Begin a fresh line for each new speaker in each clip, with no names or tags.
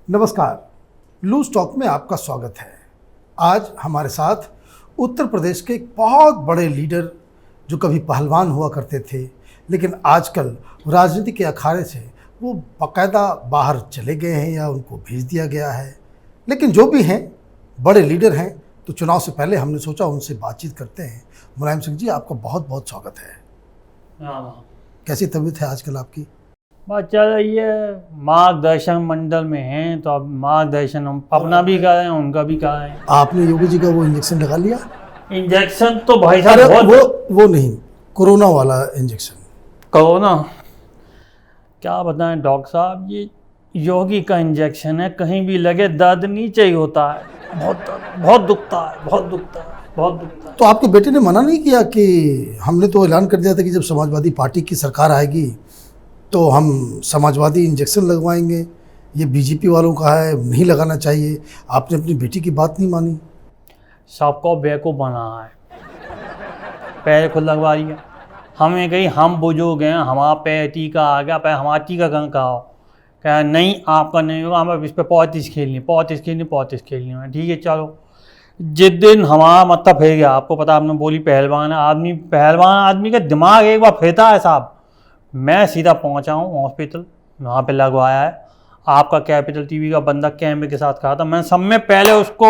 नमस्कार, loose talk में आपका स्वागत है। आज हमारे साथ उत्तर प्रदेश के एक बहुत बड़े लीडर जो कभी पहलवान हुआ करते थे, लेकिन आजकल राजनीति के अखाड़े से वो बाकायदा बाहर चले गए हैं या उनको भेज दिया गया है। लेकिन जो भी हैं, बड़े लीडर हैं, तो चुनाव से पहले हमने सोचा उनसे बातचीत करते हैं। मुलायम सिंह जी, आपका बहुत बहुत स्वागत है। कैसी तबीयत है आजकल आपकी?
बात चल रही है, मार्गदर्शन मंडल में हैं, तो अब मार्गदर्शन हम अपना भी कर रहे हैं, उनका भी कर रहे हैं।
आपने योगी जी का वो इंजेक्शन लगा लिया?
इंजेक्शन तो भाई
अरे
साहब
वो नहीं, कोरोना वाला इंजेक्शन।
कोरोना क्या बताएं डॉक्टर साहब, ये योगी का इंजेक्शन है, कहीं भी लगे दर्द नीचे ही होता है। बहुत दुखता है।
तो आपके बेटे ने मना नहीं किया कि हमने तो ऐलान कर दिया था कि जब समाजवादी पार्टी की सरकार आएगी तो हम समाजवादी इंजेक्शन लगवाएंगे, ये बीजेपी वालों का है, नहीं लगाना चाहिए। आपने अपनी बेटी की बात नहीं मानी।
सबको बेवकूफ़ बना है, पहले खुद लगवा लिया। हमें कहीं हम बुजुर्ग हैं, हमारा पैर टीका आ गया, पैर हमारा टीका कहाँ का हो, क्या नहीं आपका नहीं होगा, हमें इस पर पॉलिटिक्स खेलनी है। ठीक है, चलो। जिस दिन हमारा मतलब फिर गया, आपको पता, आपने बोली पहलवान आदमी का दिमाग एक बार फिरता है साहब। मैं सीधा पहुंचा हूँ हॉस्पिटल, वहाँ पे लगवाया है। आपका कैपिटल टीवी का बंदा कैमरे के साथ खड़ा था, मैं सब में पहले उसको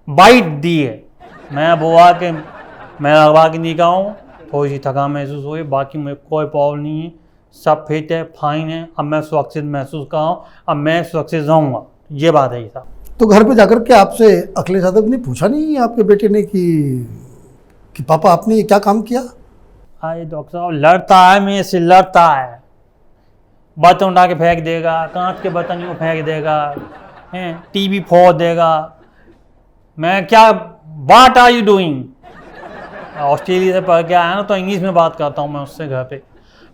बाइट दी है। मैं बोला कि मैं लगवा के नहीं गया हूँ, थोड़ी सी थकान महसूस हुई, बाकी मुझे कोई प्रॉब्लम नहीं है, सब फिट है, फाइन है। अब मैं सुरक्षित महसूस कर रहा हूँ, अब मैं सुरक्षित रहूँगा, ये बात है साहब।
तो घर पे जाकर के आपसे अखिलेश यादव ने पूछा नहीं आपके बेटे ने कि पापा आपने ये क्या काम किया?
अरे डॉक्टर साहब, लड़ता है मेरे से, लड़ता है, बर्तन उठा के फेंक देगा, कांच के बर्तन यूँ फेंक देगा, टीवी फोड़ देगा। मैं क्या, what are you doing? Australia से पढ़ के आया ना, तो इंग्लिश में बात करता हूँ मैं उससे घर पे।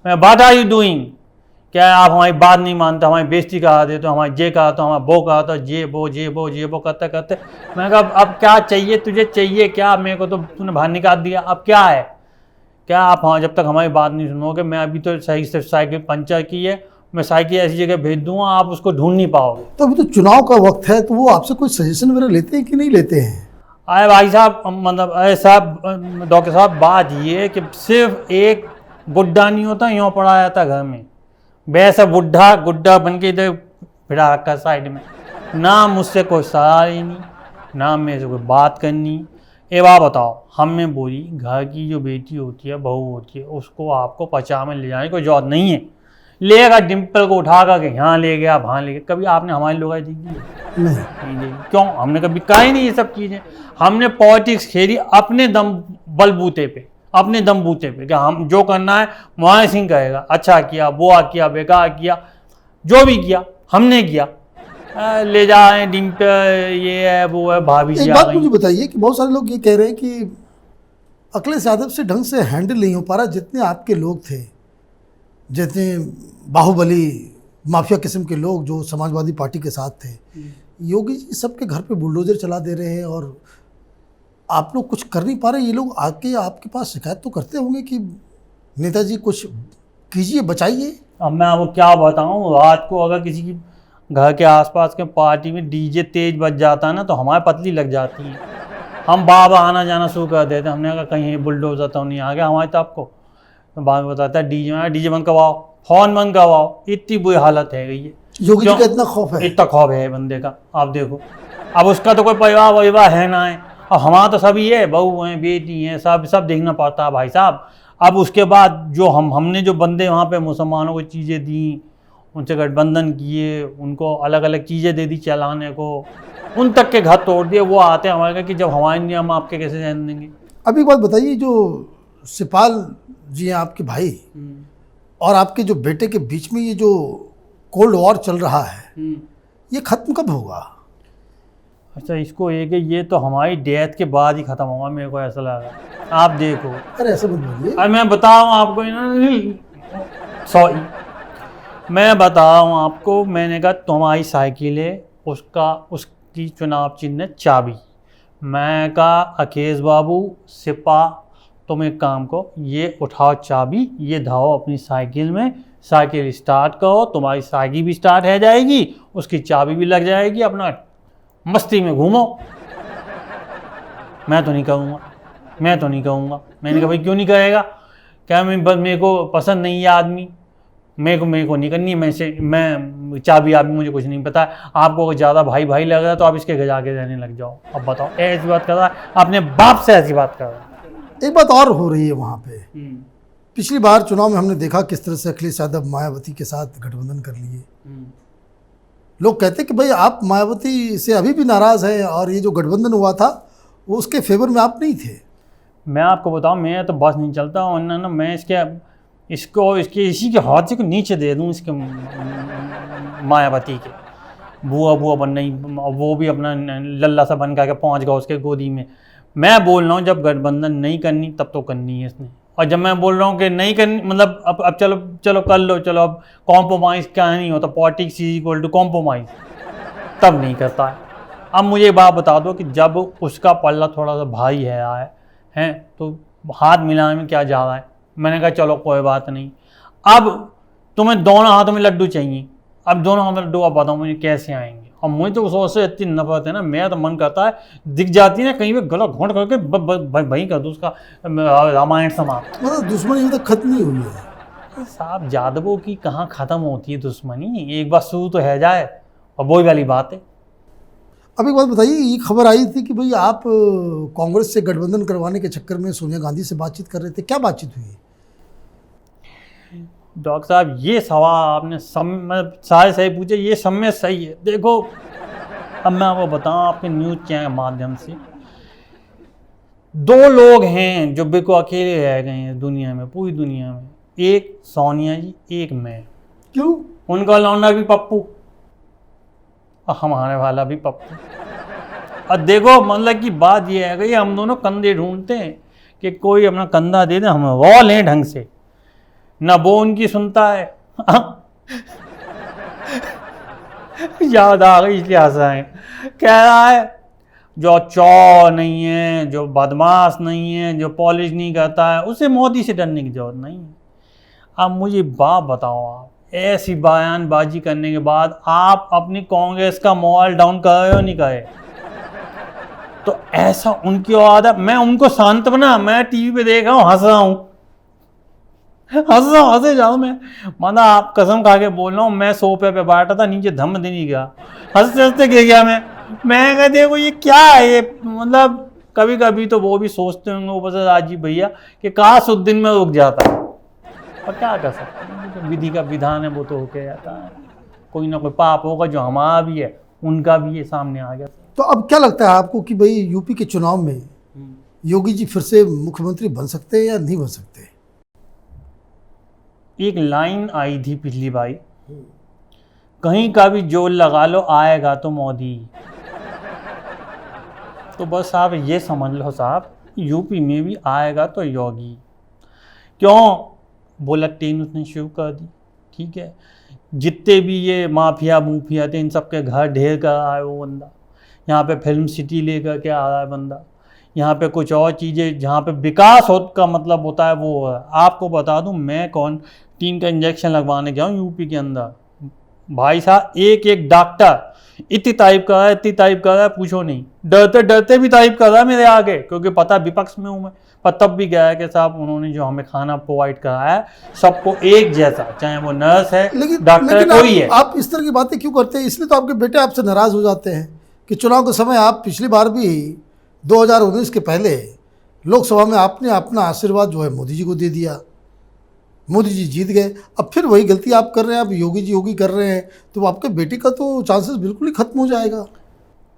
मैं व्हाट आर यू डूइंग, क्या आप हमारी बात नहीं मानते, हमारी बेइज्जती करा देते हो, हमारी जे कहा तो हमारा वो कहा तो जे वो करते करते मैं कहा अब क्या चाहिए तुझे, चाहिए क्या? मेरे को तो तूने बाहर निकाल दिया, अब क्या है? क्या आप हाँ, जब तक हमारी बात नहीं सुनोगे, मैं अभी तो सही से साइकिल पंचर की है, मैं साइकिल ऐसी जगह भेज दूंगा, आप उसको ढूंढ नहीं पाओगे।
तो अभी तो चुनाव का वक्त है, तो वो आपसे कोई सजेशन वगैरह लेते हैं कि नहीं लेते हैं?
अरे भाई साहब, मतलब अरे साहब, डॉक्टर साहब, बात ये है कि सिर्फ एक गुड्डा नहीं होता, यूँ पड़ा जाता घर में, वैसा गुड्डा बन के इधर फिरा रखा साइड में। ना मुझसे कोई सलाह लेनी, ना मेरे से कोई बात करनी। ए बात बताओ, हमें बोली घर की जो बेटी होती है, बहू होती है, उसको आपको पचा में ले जाने की कोई जरूरत नहीं है। लेगा डिम्पल को उठा कर के यहाँ ले गया, वहाँ ले गया। कभी आपने हमारी लोग देखी? नहीं। क्यों? हमने कभी कहा ही नहीं ये सब चीज़ें। हमने पॉलिटिक्स खेली अपने बलबूते पे कि हम जो करना है मुलायम सिंह करेगा। अच्छा किया, बुआ किया, बेकार किया, जो भी किया हमने किया। ले जाए डिम्पल, ये है वो है, भाभी जी।
एक बात मुझे बताइए कि बहुत सारे लोग ये कह रहे हैं कि अखिलेश यादव से ढंग से हैंडल नहीं हो पा रहा। जितने आपके लोग थे, जितने बाहुबली माफिया किस्म के लोग जो समाजवादी पार्टी के साथ थे, योगी जी सबके घर पे बुलडोजर चला दे रहे हैं और आप लोग कुछ कर नहीं पा रहे। ये लोग आके आपके पास शिकायत तो करते होंगे कि नेताजी कुछ कीजिए, बचाइए।
अब मैं आपको क्या बताऊं, रात को अगर किसी की घर के आसपास के पार्टी में डीजे तेज बज जाता है ना, तो हमारी पतली लग जाती है। हम बार बार आना जाना शुरू कर देते हैं। हमने कहा कहीं बुलडोजर तो नहीं आ गया हमारे तरफ को, तो बाद में बताता है डीजे बंद करवाओ, फोन बंद करवाओ। इतनी बुरी हालत है गई है।
योगी जी का इतना खौफ है?
इतना खौफ है बंदे का, आप देखो। अब उसका तो कोई परिवार है ना है, अब हमारा तो सभी है, बहू हैं, बेटी हैं, सब देखना पड़ता है भाई साहब। अब उसके बाद जो हमने जो बंदे वहाँ पे मुसलमानों को चीज़ें दी, उनसे गठबंधन किए, उनको अलग अलग चीज़ें दे दी चलाने को, उन तक के घर तोड़ दिए। वो आते हैं हमारे कि जब हमारे नहीं, हम आपके कैसे रहने देंगे?
अब एक बात बताइए, जो सिपाल जी हैं आपके भाई और आपके जो बेटे के बीच में ये जो कोल्ड वॉर चल रहा है, ये खत्म कब होगा?
अच्छा, इसको ये तो हमारी डेथ के बाद ही खत्म होगा, मेरे को ऐसा लगा। आप देखो।
अरे ऐसा मत बोलिए।
अरे मैं बताऊँ आपको, सॉरी, मैं बता रहा हूँ आपको। मैंने कहा तुम्हारी साइकिल है, उसकी चुनाव चिन्ह है चाबी। मैं कहा अखिलेश बाबू, सिपा, तुम एक काम को, ये उठाओ चाबी, ये धाओ अपनी साइकिल में, साइकिल स्टार्ट करो, तुम्हारी साइकिल भी स्टार्ट हो जाएगी, उसकी चाबी भी लग जाएगी, अपना मस्ती में घूमो। मैं तो नहीं कहूँगा, मैंने कहा भाई क्यों नहीं कहेगा, क्या मैं बस मेरे को पसंद नहीं है आदमी, मेरे को नहीं करनी, मैं चाबी आबी मुझे कुछ नहीं पता। आपको अगर ज़्यादा भाई भाई लग रहा है तो आप इसके घर जाके रहने लग जाओ। अब बताओ, ऐसी बात कर रहा है, अपने बाप से ऐसी बात कर रहा है।
एक बात और हो रही है वहाँ पे, पिछली बार चुनाव में हमने देखा किस तरह से अखिलेश यादव मायावती के साथ गठबंधन कर लिए। लोग कहते कि भाई आप मायावती से अभी भी नाराज़ हैं और ये जो गठबंधन हुआ था वो उसके फेवर में आप नहीं थे।
मैं आपको बताऊं, मैं तो बस नहीं चलता हूँ ना, मैं इसके इसी के हाथ को नीचे दे दूँ, इसके मायावती के बुआ बन नहीं, वो भी अपना लल्ला सा बन करके पहुँच गया उसके गोदी में। मैं बोल रहा हूँ जब गठबंधन नहीं करनी तब तो करनी है इसने, और जब मैं बोल रहा हूँ कि नहीं करनी, मतलब अब चलो कर लो, चलो अब कॉम्प्रोमाइज़ क्या नहीं होता, politics is equal to compromise, तब नहीं करता है। अब मुझे एक बात बता दो कि जब उसका पल्ला थोड़ा सा भारी है तो हाथ मिलाने में क्या जा रहा है। मैंने कहा चलो कोई बात नहीं, अब तुम्हें दोनों हाथों में लड्डू चाहिए, अब दोनों हाथों में लड्डू, अब बताओ मुझे कैसे आएंगे। और मुझे तो उस से इतनी नफरत है ना, मेरा तो मन करता है दिख जाती है ना कहीं पे गला घोंट करके भाई कर दो उसका रामायण समाप्त।
मतलब दुश्मनी अभी तक खत्म नहीं हुई है।
साहब यादवों की कहाँ ख़त्म होती है दुश्मनी, एक बार शुरू तो है जाए, और वही वाली बात है।
अब एक बात बताइए, ये खबर आई थी कि भाई आप कांग्रेस से गठबंधन करवाने के चक्कर में सोनिया गांधी से बातचीत कर रहे थे, क्या बातचीत हुई?
डॉक्टर साहब ये सवाल आपने सारे सही पूछे, ये सब में सही है। देखो अब मैं आपको बताऊं, आपके न्यूज़ चैनल के माध्यम से, दो लोग हैं जो बिल्कुल अकेले रह गए हैं दुनिया में, पूरी दुनिया में, एक सोनिया जी, एक मैं।
क्यों?
उनका लौंडा भी पप्पू और हमारे वाला भी पप्पू। और देखो मतलब की बात ये है कि हम दोनों कंधे ढूंढते हैं कि कोई अपना कंधा दे दे, हम रॉ लें ढंग से, ना वो उनकी सुनता है। याद आ गई इसलिए हंसाएं। कह रहा है जो चौर नहीं है, जो बदमाश नहीं है, जो पॉलिश नहीं करता है, उसे मोदी से डरने की जरूरत नहीं है। अब मुझे बात बताओ, आप ऐसी बयानबाजी करने के बाद आप अपनी कांग्रेस का मोरल डाउन कर रहे हो, नहीं करे? तो ऐसा उनकी आदत, मैं उनको सांत्वना, मैं टीवी पे देख रहा हूँ, हंसे जाऊँ मैं, मतलब आप कसम खा के बोल रहा हूँ, मैं सोफे पे बैठा था, नीचे धम दे नहीं गया, हंसते हंसते गिर गया मैं कह देखो ये क्या है ये, मतलब कभी कभी तो वो भी सोचते होंगे ऊपर से राजीव भैया कि काश उस दिन में रुक जाता, और क्या कर सकते हैं, तो विधि का विधान है, वो तो होके जाता है, कोई ना कोई पाप होगा, जो हमारा भी है उनका भी ये सामने आ गया।
तो अब क्या लगता है आपको कि भाई यूपी के चुनाव में योगी जी फिर से मुख्यमंत्री बन सकते हैं या नहीं बन सकते?
एक लाइन आई थी पिछली बारी, कहीं का भी जोर लगा लो आएगा तो मोदी। तो बस आप ये समझ लो साहब, यूपी में भी आएगा तो योगी। क्यों? बुलेटिन उसने शुरू कर दी, ठीक है, जितने भी ये माफिया मूफिया थे इन सबके घर ढेर कर रहा है वो बंदा, यहाँ पे फिल्म सिटी लेकर के आ रहा है बंदा, यहाँ पे कुछ और चीज़ें जहाँ पे विकास हो का मतलब होता है वो है। आपको बता दूं, मैं टीन का इंजेक्शन लगवाने गया हूँ यूपी के अंदर, भाई साहब एक एक डॉक्टर इतनी तारीफ कर रहा है पूछो नहीं, डरते डरते भी तारीफ कर रहा है मेरे आगे, क्योंकि पता विपक्ष में हूँ मैं, पर तब भी गया है कि साहब उन्होंने जो हमें खाना प्रोवाइड कराया है सबको एक जैसा, चाहे वो नर्स है डॉक्टर है कोई है।
आप इस तरह की बातें क्यों करते हैं? इसलिए तो आपके बेटे आपसे नाराज हो जाते हैं कि चुनाव के समय आप पिछली बार भी 2019 के पहले लोकसभा में आपने अपना आशीर्वाद जो है मोदी जी को दे दिया, मोदी जी जीत गए, अब फिर वही गलती आप कर रहे हैं, अब योगी कर रहे हैं, तो आपके बेटे का तो चांसेस बिल्कुल ही खत्म हो जाएगा।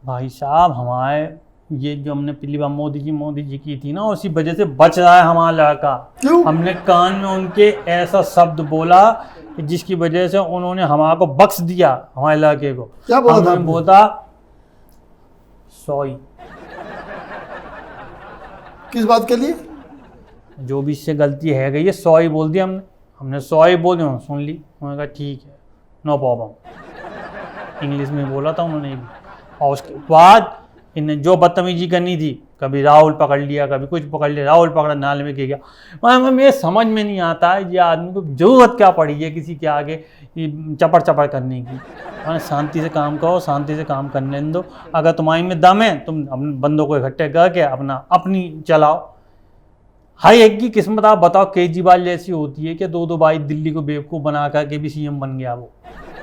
भाई साहब हमारे ये जो हमने पिछली बार मोदी जी की थी ना, उसी वजह से बच रहा है हमारा लड़का।
क्यों? हमने
हमने कान में उनके ऐसा शब्द बोला कि जिसकी वजह से उन्होंने हमारा को बख्श दिया, हमारे लड़के को।
क्या बोला था?
हमने बोला सॉरी।
किस बात के लिए?
जो भी इससे गलती है गई है, सॉरी बोल दिया हमने सॉरी बोल दिया, सुन ली, उन्होंने कहा ठीक है नो प्रॉब्लम, इंग्लिश में बोला था उन्होंने। और उसके बाद इन्हें जो बदतमीजी करनी थी, कभी राहुल पकड़ लिया, कभी कुछ पकड़ लिया, राहुल पकड़ा नाले में गिर गया। मेरे समझ में नहीं आता है ये आदमी को ज़रूरत क्या पड़ी है किसी के आगे ये चपड़ चपड़ करने की। शांति से काम करो, शांति से काम करने दो। अगर तुम्हारी में दम है तुम अपने बंदों को इकट्ठे करके अपनी चलाओ। हर एक की किस्मत आप बताओ केजरीवाल जैसी होती है कि दो बाई दिल्ली को बेवकूफ़ बना करके भी सीएम बन गया वो।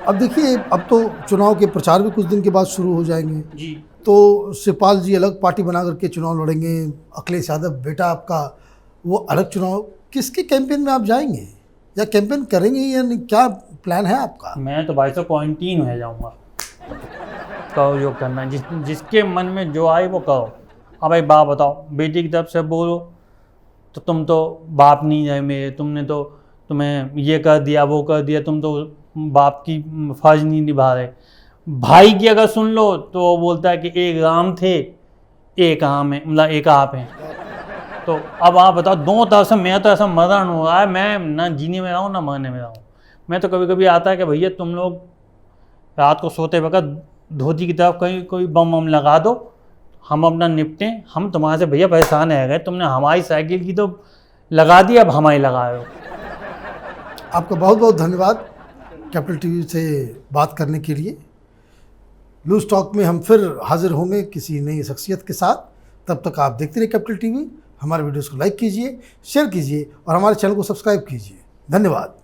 अब देखिए, अब तो चुनाव के प्रचार भी कुछ दिन के बाद शुरू हो जाएंगे
जी।
तो शिवपाल जी अलग पार्टी बना करके चुनाव लड़ेंगे, अखिलेश यादव बेटा आपका वो अलग चुनाव। किसके कैंपेन में आप जाएंगे या कैंपेन करेंगे या नहीं, क्या प्लान है आपका?
मैं तो भाई साहब क्वारंटीन हो जाऊँगा। कहो जो करना है, जिसके मन में जो आए वो कहो। अब एक बात बताओ, बेटी की तरफ से बोलो तो तुम तो बाप नहीं है मेरे, तुम्हें ये कर दिया वो कर दिया, तुम तो बाप की फर्ज नहीं निभा रहे। भाई की अगर सुन लो तो वो बोलता है कि एक राम थे एक आम है, मतलब एक आप हैं। तो अब आप बताओ, दोनों तरफ से मैं तो ऐसा मरण हो रहा है, मैं ना जीने में रहूँ ना मरने में रहूँ। मैं तो कभी कभी आता है कि भैया तुम लोग रात को सोते वक्त धोती की तरफ कहीं कोई बम वम लगा दो, हम अपना निपटें। हम तुम्हारे से भैया परेशान है गए, तुमने हमारी साइकिल की तो लगा दी, अब हमारी लगा रहे हो।
आपका बहुत बहुत धन्यवाद कैपिटल टीवी से बात करने के लिए। लूज टॉक में हम फिर हाजिर होंगे किसी नई शख्सियत के साथ। तब तक आप देखते रहिए कैपिटल टीवी। हमारे वीडियोस को लाइक कीजिए, शेयर कीजिए और हमारे चैनल को सब्सक्राइब कीजिए। धन्यवाद।